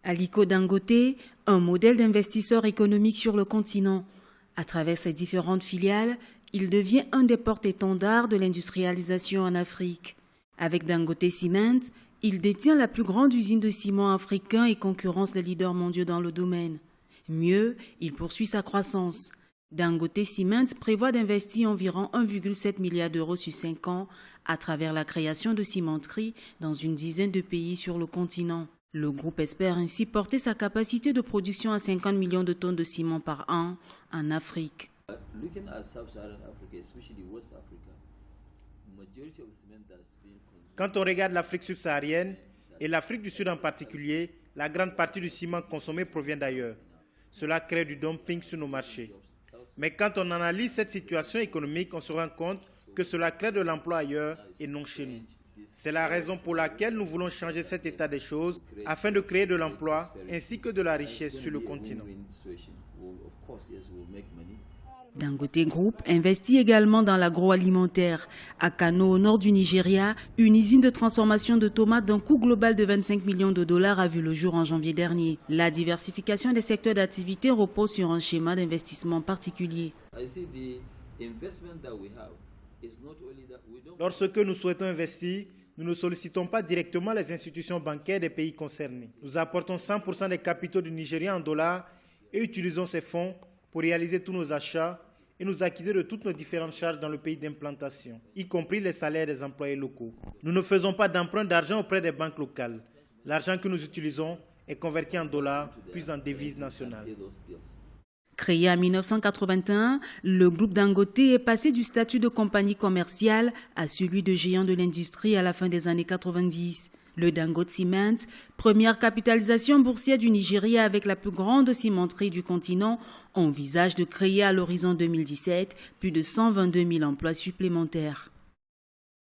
Aliko Dangote, un modèle d'investisseur économique sur le continent. À travers ses différentes filiales, il devient un des porte-étendards de l'industrialisation en Afrique. Avec Dangote Cement, il détient la plus grande usine de ciment africain et concurrence les leaders mondiaux dans le domaine. Mieux, il poursuit sa croissance. Dangote Cement prévoit d'investir environ 1,7 milliard d'euros sur 5 ans à travers la création de cimenteries dans une dizaine de pays sur le continent. Le groupe espère ainsi porter sa capacité de production à 50 millions de tonnes de ciment par an en Afrique. Quand on regarde l'Afrique subsaharienne et l'Afrique du Sud en particulier, la grande partie du ciment consommé provient d'ailleurs. Cela crée du dumping sur nos marchés. Mais quand on analyse cette situation économique, on se rend compte que cela crée de l'emploi ailleurs et non chez nous. C'est la raison pour laquelle nous voulons changer cet état des choses afin de créer de l'emploi ainsi que de la richesse sur le continent. Dangote Group investit également dans l'agroalimentaire. À Kano, au nord du Nigeria, une usine de transformation de tomates d'un coût global de 25 millions de dollars a vu le jour en janvier dernier. La diversification des secteurs d'activité repose sur un schéma d'investissement particulier. Lorsque nous souhaitons investir, nous ne sollicitons pas directement les institutions bancaires des pays concernés. Nous apportons 100% des capitaux du Nigeria en dollars et utilisons ces fonds pour réaliser tous nos achats et nous acquitter de toutes nos différentes charges dans le pays d'implantation, y compris les salaires des employés locaux. Nous ne faisons pas d'emprunt d'argent auprès des banques locales. L'argent que nous utilisons est converti en dollars, puis en devises nationales. Créé en 1981, le groupe Dangote est passé du statut de compagnie commerciale à celui de géant de l'industrie à la fin des années 90. Le Dangote Cement, première capitalisation boursière du Nigeria avec la plus grande cimenterie du continent, envisage de créer à l'horizon 2017 plus de 122 000 emplois supplémentaires.